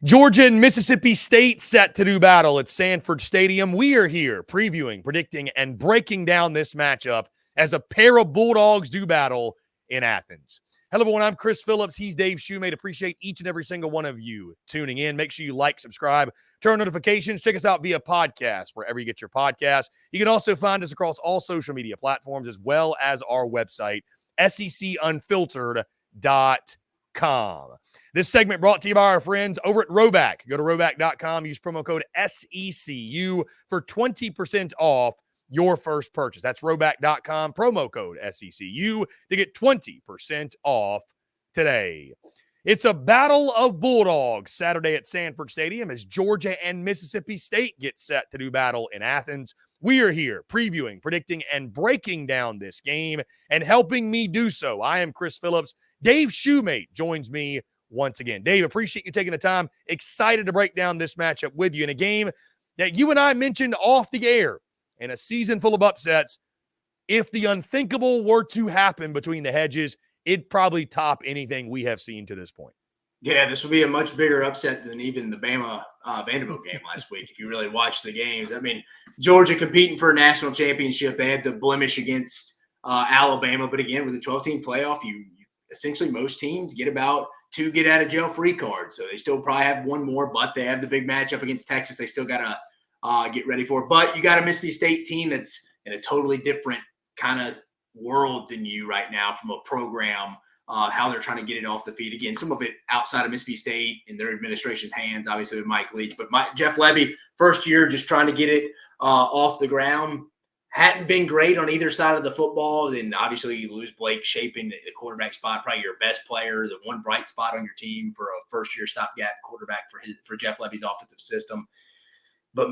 Georgia and Mississippi State set to do battle at Sanford Stadium. We are here previewing, predicting, and breaking down this matchup as a pair of Bulldogs do battle in Athens. Hello, everyone. I'm Chris Phillips. He's Dave Shumate. Appreciate each and every single one of you tuning in. Make sure you like, subscribe, turn on notifications. Check us out via podcast, wherever you get your podcasts. You can also find us across all social media platforms, as well as our website, SECUnfiltered.com. This segment brought to you by our friends over at RHOBACK. Go to RHOBACK.com. Use promo code SECU for 20% off your first purchase. That's RHOBACK.com. Promo code SECU to get 20% off today. It's a battle of Bulldogs Saturday at Sanford Stadium as Georgia and Mississippi State get set to do battle in Athens. We are here previewing, predicting, and breaking down this game, and helping me do so, I am Chris Phillips. Dave Shumate joins me once again. Dave, appreciate you taking the time. Excited to break down this matchup with you in a game that you and I mentioned off the air in a season full of upsets. If the unthinkable were to happen between the hedges, it'd probably top anything we have seen to this point. Yeah, this will be a much bigger upset than even the Bama Vanderbilt game last week. If you really watch the games, I mean, Georgia competing for a national championship. They had the blemish against Alabama, but again, with a 12-team playoff, you essentially most teams get about 2 get out of jail free cards. So they still probably have one more, but they have the big matchup against Texas. They still got to get ready for. But you got a Mississippi State team that's in a totally different kind of world than you right now from a program. How they're trying to get it off the feet. Again, some of it outside of Mississippi State in their administration's hands, obviously with Mike Leach. But Jeff Lebby, first year, just trying to get it off the ground. Hadn't been great on either side of the football. Then obviously you lose Blake Shapen, the quarterback spot, probably your best player, the one bright spot on your team for a first-year stopgap quarterback for Jeff Lebby's offensive system. But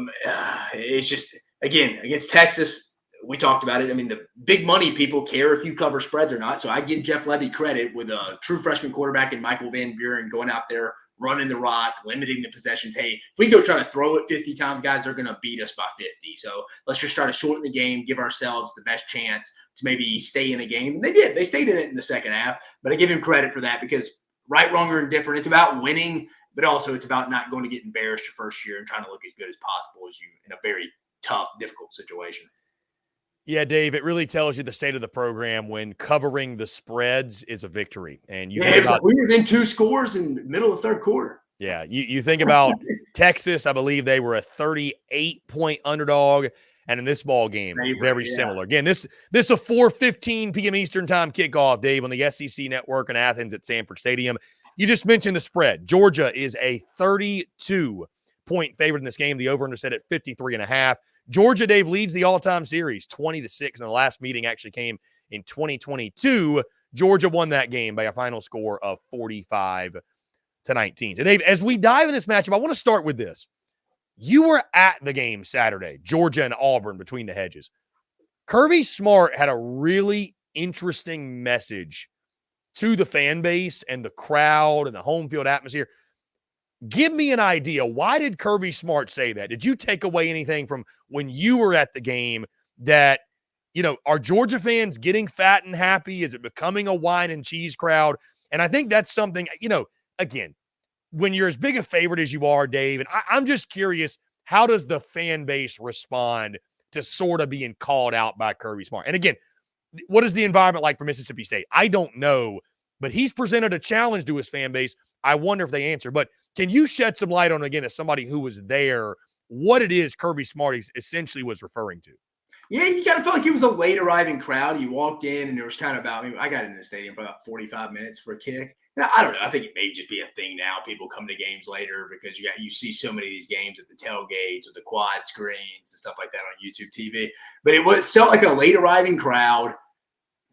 it's just, again, against Texas, we talked about it. I mean, the big money people care if you cover spreads or not. So I give Jeff Lebby credit with a true freshman quarterback in Michael Van Buren going out there, running the rock, limiting the possessions. Hey, if we go try to throw it 50 times, guys, they're going to beat us by 50. So let's just try to shorten the game, give ourselves the best chance to maybe stay in a game. And they did. They stayed in it in the second half. But I give him credit for that because right, wrong, or indifferent, it's about winning, but also it's about not going to get embarrassed your first year and trying to look as good as possible as you in a very tough, difficult situation. Yeah, Dave, it really tells you the state of the program when covering the spreads is a victory. And you think about, we were within 2 scores in the middle of the third quarter. Yeah, you think about Texas, I believe they were a 38-point underdog. And in this ball game, very similar. Again, this is a 4:15 p.m. Eastern time kickoff, Dave, on the SEC Network in Athens at Sanford Stadium. You just mentioned the spread. Georgia is a 32-point favorite in this game. The over-under set at 53.5. Georgia, Dave, leads the all-time series 20-6, and the last meeting actually came in 2022. Georgia won that game by a final score of 45-19. So, Dave, as we dive in this matchup, I want to start with this. You were at the game Saturday, Georgia and Auburn between the hedges. Kirby Smart had a really interesting message to the fan base and the crowd and the home field atmosphere. Give me an idea. Why did Kirby Smart say that? Did you take away anything from when you were at the game that, are Georgia fans getting fat and happy? Is it becoming a wine and cheese crowd? And I think that's something, again, when you're as big a favorite as you are, Dave, and I'm just curious, how does the fan base respond to sort of being called out by Kirby Smart? And again, what is the environment like for Mississippi State? I don't know, but he's presented a challenge to his fan base. I wonder if they answer. But can you shed some light on, again, as somebody who was there, what it is Kirby Smart essentially was referring to? Yeah, you kind of felt like it was a late arriving crowd. You walked in and there was kind of about, I got in the stadium for about 45 minutes for a kick. And I don't know. I think it may just be a thing now. People come to games later because you see so many of these games at the tailgates with the quad screens and stuff like that on YouTube TV. But it felt like a late arriving crowd,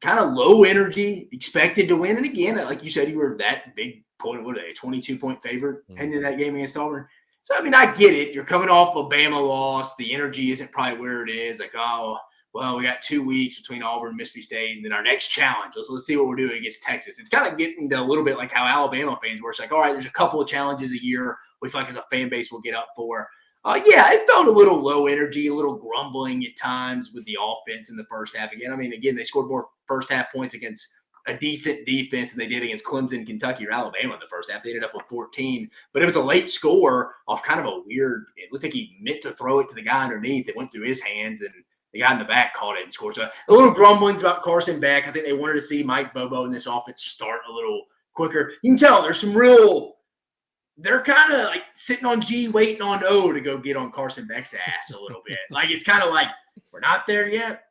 kind of low energy, expected to win. And again, like you said, you were that big point, what are they, 22-point favorite heading into that game against Auburn. So, I mean, I get it. You're coming off a Bama loss. The energy isn't probably where it is. Like, oh, well, we got 2 weeks between Auburn and Mississippi State, and then our next challenge. Let's see what we're doing against Texas. It's kind of getting to a little bit like how Alabama fans were. It's like, all right, there's a couple of challenges a year we feel like as a fan base will get up for. Yeah, it felt a little low energy, a little grumbling at times with the offense in the first half. Again, they scored more first half points against a decent defense than they did against Clemson, Kentucky, or Alabama in the first half. They ended up with 14, but it was a late score off kind of a weird – it looked like he meant to throw it to the guy underneath. It went through his hands, and the guy in the back caught it and scored. So a little grumblings about Carson Beck. I think they wanted to see Mike Bobo in this offense start a little quicker. You can tell there's some real – they're kind of like sitting on G, waiting on O to go get on Carson Beck's ass a little bit. Like it's kind of like we're not there yet,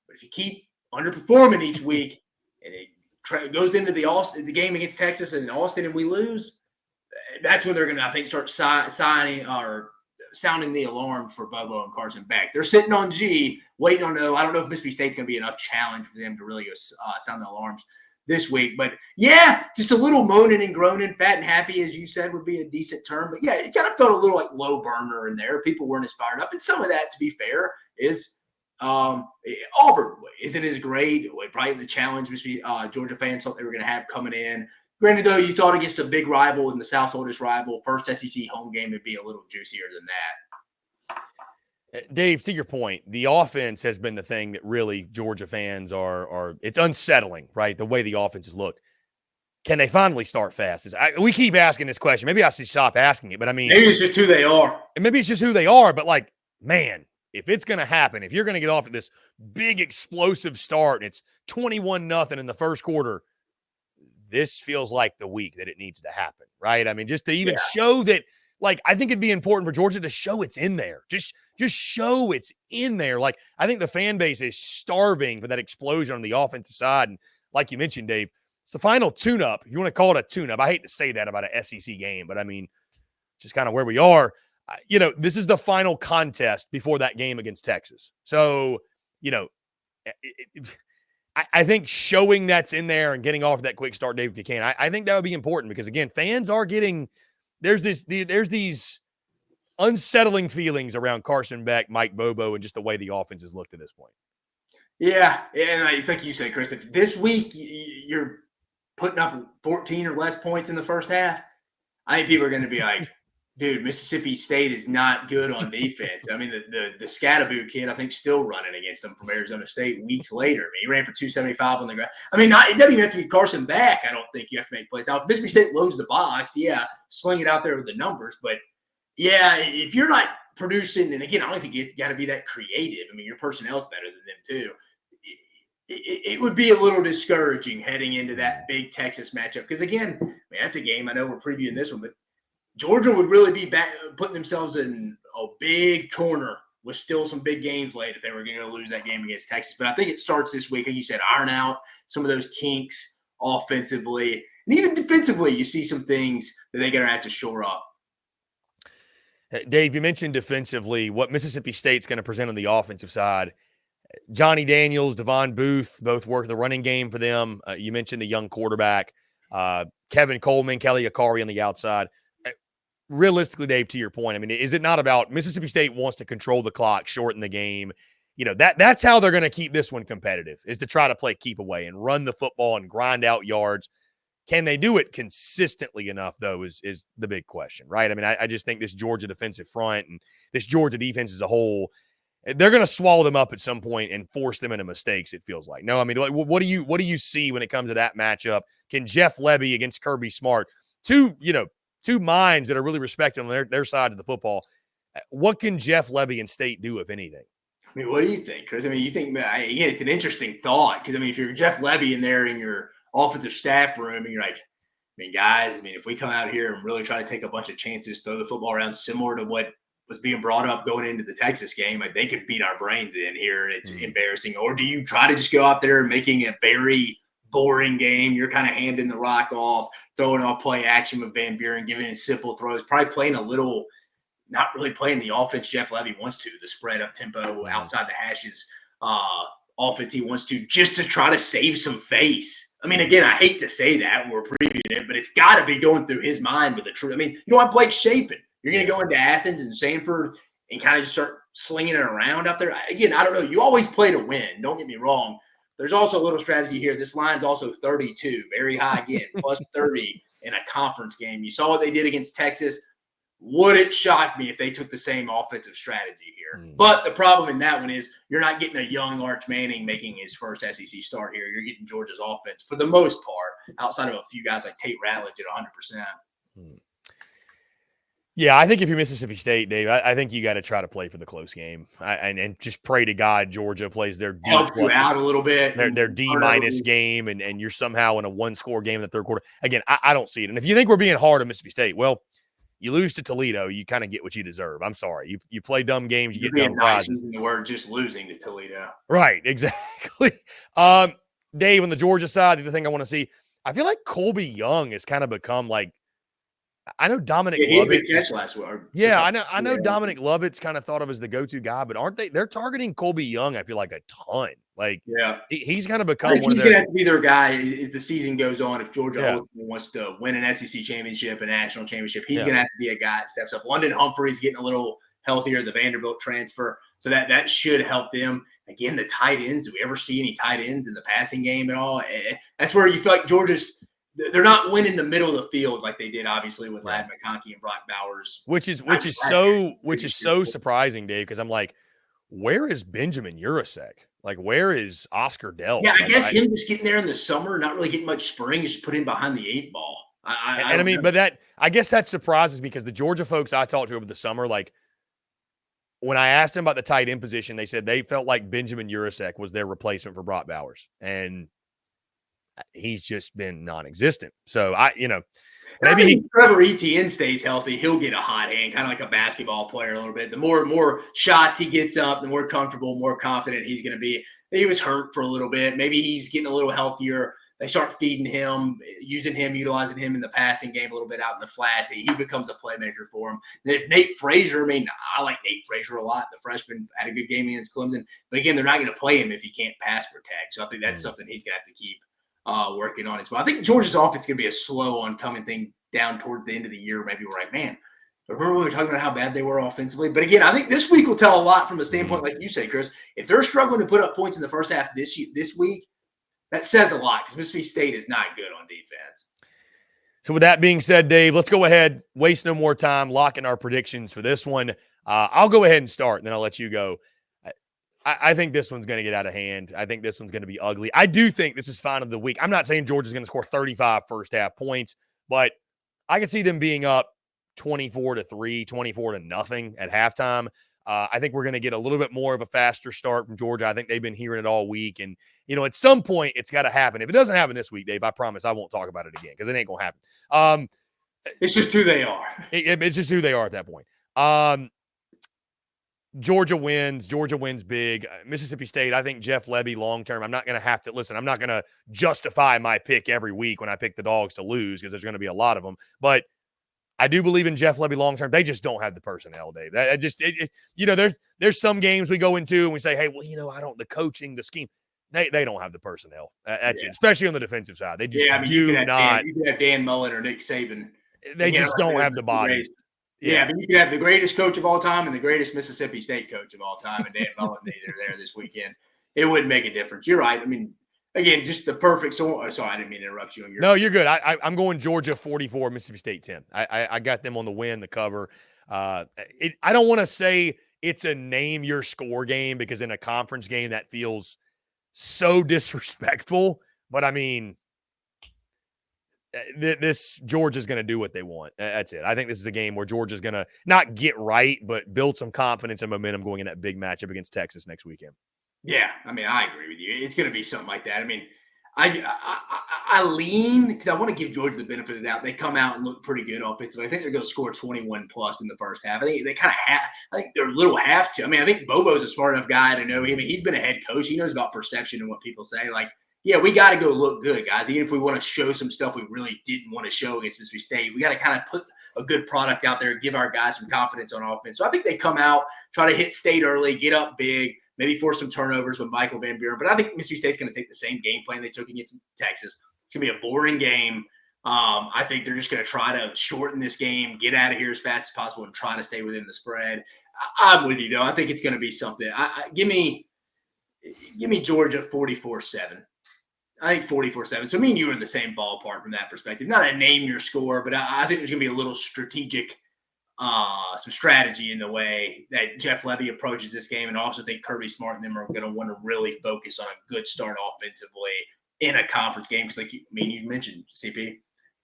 but if you keep underperforming each week – and it goes into the game against Texas and Austin, and we lose, that's when they're going to, I think, start signing or sounding the alarm for Bobo and Carson Beck. They're sitting on G, waiting on O. I don't know if Mississippi State's going to be enough challenge for them to really go sound the alarms this week. But, yeah, just a little moaning and groaning. Fat and happy, as you said, would be a decent term. But, yeah, it kind of felt a little like low burner in there. People weren't as fired up. And some of that, to be fair, is – Auburn isn't as great. Probably the challenge Georgia fans thought they were going to have coming in. Granted, though, you thought against a big rival and the South's oldest rival, first SEC home game would be a little juicier than that. Dave, to your point, the offense has been the thing that really Georgia fans are it's unsettling, right? The way the offense has looked. Can they finally start fast? We keep asking this question. Maybe I should stop asking it, but I mean, maybe it's just who they are. And maybe it's just who they are, but like, man, if it's going to happen, if you're going to get off at this big explosive start and it's 21-0 in the first quarter, this feels like the week that it needs to happen, right? I mean, just to even show that, like, I think it'd be important for Georgia to show it's in there. Just show it's in there. Like, I think the fan base is starving for that explosion on the offensive side. And like you mentioned, Dave, it's the final tune-up. If you want to call it a tune-up, I hate to say that about an SEC game, but I mean, just kind of where we are. You know, this is the final contest before that game against Texas. So, you know, I think showing that's in there and getting off that quick start, Dave, if you can, I think that would be important because, again, fans are getting – there's these unsettling feelings around Carson Beck, Mike Bobo, and just the way the offense has looked at this point. Yeah, and it's like you said, Chris, if this week you're putting up 14 or less points in the first half, I think people are going to be like, dude, Mississippi State is not good on defense. I mean, the Scatterboot kid, I think, still running against them from Arizona State weeks later. I mean, he ran for 275 on the ground. I mean, it doesn't even have to be Carson Beck. I don't think you have to make plays. Now, if Mississippi State loads the box, sling it out there with the numbers. But, if you're not producing, and again, I don't think you got to be that creative. I mean, your personnel's better than them too. It would be a little discouraging heading into that big Texas matchup. Because, again, man, that's a game. I know we're previewing this one, but Georgia would really be putting themselves in a big corner with still some big games late if they were going to lose that game against Texas. But I think it starts this week. Like you said, iron out some of those kinks offensively. And even defensively, you see some things that they're going to have to shore up. Dave, you mentioned defensively what Mississippi State's going to present on the offensive side. Johnny Daniels, Devon Booth, both work the running game for them. You mentioned the young quarterback. Kevin Coleman, Kelly Akari on the outside. Realistically, Dave, to your point, I mean, is it not about Mississippi State wants to control the clock, shorten the game? You know, that's how they're going to keep this one competitive, is to try to play keep away and run the football and grind out yards. Can they do it consistently enough, though, is the big question, right? I mean, I just think this Georgia defensive front and this Georgia defense as a whole, they're going to swallow them up at some point and force them into mistakes, it feels like. No, I mean, what do you see when it comes to that matchup? Can Jeff Lebby against Kirby Smart, two minds that are really respected on their side of the football, what can Jeff Lebby and State do, if anything? I mean, what do you think, Chris? I mean, you think, again, it's an interesting thought because, I mean, if you're Jeff Lebby in there in your offensive staff room and you're like, I mean, guys, I mean, if we come out here and really try to take a bunch of chances, throw the football around similar to what was being brought up going into the Texas game, like, they could beat our brains in here and it's embarrassing. Or do you try to just go out there and making a very boring game? You're kind of handing the rock off, throwing off play action with Van Buren, giving it simple throws, probably playing a little, not really playing the offense Jeff Lebby wants to, the spread up tempo outside the hashes offense he wants to, just to try to save some face. I mean, again, I hate to say that when we're previewing it, but it's got to be going through his mind with the truth. I mean, you don't have Blake Shapen. You're going to go into Athens and Sanford and kind of just start slinging it around out there. Again, I don't know. You always play to win. Don't get me wrong. There's also a little strategy here. This line's also 32, very high again, plus 30 in a conference game. You saw what they did against Texas. would it shock me if they took the same offensive strategy here? But the problem in that one is you're not getting a young Arch Manning making his first SEC start here. You're getting Georgia's offense for the most part, outside of a few guys like Tate Ratledge at 100%. Yeah, I think if you're Mississippi State, Dave, I think you got to try to play for the close game and just pray to God Georgia plays their D, helps you out a little bit. Their D- game, and you're somehow in a one-score game in the third quarter. Again, I don't see it. And if you think we're being hard on Mississippi State, well, you lose to Toledo, you kind of get what you deserve. I'm sorry. You play dumb games, you get dumb prizes. Using the word just losing to Toledo. Right, exactly. Dave, on the Georgia side, the other thing I want to see, I feel like Colby Young has kind of become like, I know Dominic Lovett. Catch last week. Yeah, I know Dominic Lovett's kind of thought of as the go-to guy, but aren't they? They're targeting Colby Young, I feel like, a ton. Like, yeah, he's kind of become one of their. He's going to have to be their guy as the season goes on. If Georgia wants to win an SEC championship, a national championship, he's going to have to be a guy that steps up. London Humphrey's getting a little healthier, the Vanderbilt transfer, so that should help them. Again, the tight ends. Do we ever see any tight ends in the passing game at all? That's where you feel like Georgia's. They're not winning the middle of the field like they did, obviously, with Ladd McConkey and Brock Bowers. Which is so surprising, Dave, because I'm like, where is Benjamin Urasek? Like, where is Oscar Dell? Yeah, I guess him just getting there in the summer, not really getting much spring, just put him behind the 8 ball. I guess that surprises me because the Georgia folks I talked to over the summer, like, when I asked them about the tight end position, they said they felt like Benjamin Urasek was their replacement for Brock Bowers. And he's just been non-existent. So maybe Trevor Etienne stays healthy, he'll get a hot hand, kind of like a basketball player a little bit. The more shots he gets up, the more comfortable, more confident he's going to be. He was hurt for a little bit. Maybe he's getting a little healthier. They start feeding him, utilizing him in the passing game a little bit out in the flats. He becomes a playmaker for him. And if Nate Frazier, I like Nate Frazier a lot. The freshman had a good game against Clemson. But again, they're not going to play him if he can't pass protect. So I think that's something he's going to have to keep working on as well. I think Georgia's offense is going to be a slow oncoming thing down toward the end of the year. Maybe we're like, man, remember when we were talking about how bad they were offensively? But again, I think this week will tell a lot from a standpoint, like you say, Chris. If they're struggling to put up points in the first half this week, that says a lot because Mississippi State is not good on defense. So with that being said, Dave, let's go ahead, waste no more time, lock in our predictions for this one. I'll go ahead and start, and then I'll let you go. I think this one's going to get out of hand. I think this one's going to be ugly. I do think this is fine of the week. I'm not saying Georgia's going to score 35 first half points, but I could see them being up 24-3, 24-0 at halftime. I think we're going to get a little bit more of a faster start from Georgia. I think they've been hearing it all week. And, at some point it's got to happen. If it doesn't happen this week, Dave, I promise I won't talk about it again because it ain't going to happen. It's just who they are. It's just who they are at that point. Georgia wins. Georgia wins big. Mississippi State, I think Jeff Lebby long-term, I'm not going to have to – listen, I'm not going to justify my pick every week when I pick the dogs to lose because there's going to be a lot of them. But I do believe in Jeff Lebby long-term. They just don't have the personnel, Dave. There's some games we go into and we say, hey, well, the coaching, the scheme. They don't have the personnel. That's it, especially on the defensive side. They just you can have Dan Mullen or Nick Saban. They just don't have the body. Yeah, but you could have the greatest coach of all time and the greatest Mississippi State coach of all time, and Dan Mullen neither there this weekend. It wouldn't make a difference. You're right. Again, just the perfect. Sorry, I didn't mean to interrupt you. No, you're good. I'm going Georgia 44, Mississippi State 10. I got them on the win, the cover. I don't want to say it's a name your score game because in a conference game that feels so disrespectful. But this Georgia's going to do what they want. That's it. I think this is a game where Georgia's going to not get right, but build some confidence and momentum going in that big matchup against Texas next weekend. Yeah, I agree with you. It's going to be something like that. I lean because I want to give Georgia the benefit of the doubt. They come out and look pretty good offensively. I think they're going to score 21 plus in the first half. I think they kind of have. I think they're a little have to. I think Bobo's a smart enough guy to know. He's been a head coach. He knows about perception and what people say. Yeah, we got to go look good, guys. Even if we want to show some stuff we really didn't want to show against Mississippi State, we got to kind of put a good product out there, give our guys some confidence on offense. So I think they come out, try to hit State early, get up big, maybe force some turnovers with Michael Van Buren. But I think Mississippi State's going to take the same game plan they took against Texas. It's going to be a boring game. I think they're just going to try to shorten this game, get out of here as fast as possible, and try to stay within the spread. I'm with you, though. I think it's going to be something. Give me Georgia 44-7. I think 44-7. So me and you are in the same ballpark from that perspective. Not a name your score, but I think there's going to be a little strategic some strategy in the way that Jeff Levy approaches this game. And I also think Kirby Smart and them are going to want to really focus on a good start offensively in a conference game. Because, you mentioned, CP,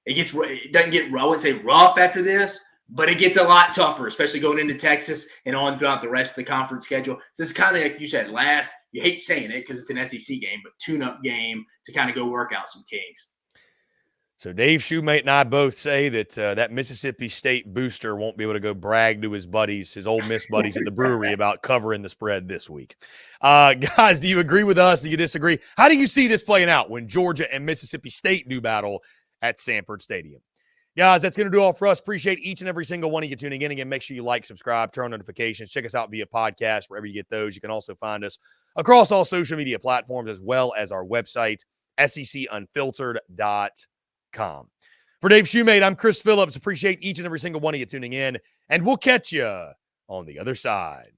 it doesn't get, I wouldn't say rough after this, but it gets a lot tougher, especially going into Texas and on throughout the rest of the conference schedule. So it's kind of like you said, you hate saying it because it's an SEC game, but tune-up game to kind of go work out some kinks. So Dave Shumate and I both say that that Mississippi State booster won't be able to go brag to his buddies, his Ole Miss buddies at the brewery about covering the spread this week. Guys, do you agree with us? Do you disagree? How do you see this playing out when Georgia and Mississippi State do battle at Sanford Stadium? Guys, that's going to do all for us. Appreciate each and every single one of you tuning in. Again, make sure you like, subscribe, turn on notifications. Check us out via podcast, wherever you get those. You can also find us across all social media platforms as well as our website, SECUnfiltered.com. For Dave Shumate, I'm Chris Phillips. Appreciate each and every single one of you tuning in, and we'll catch you on the other side.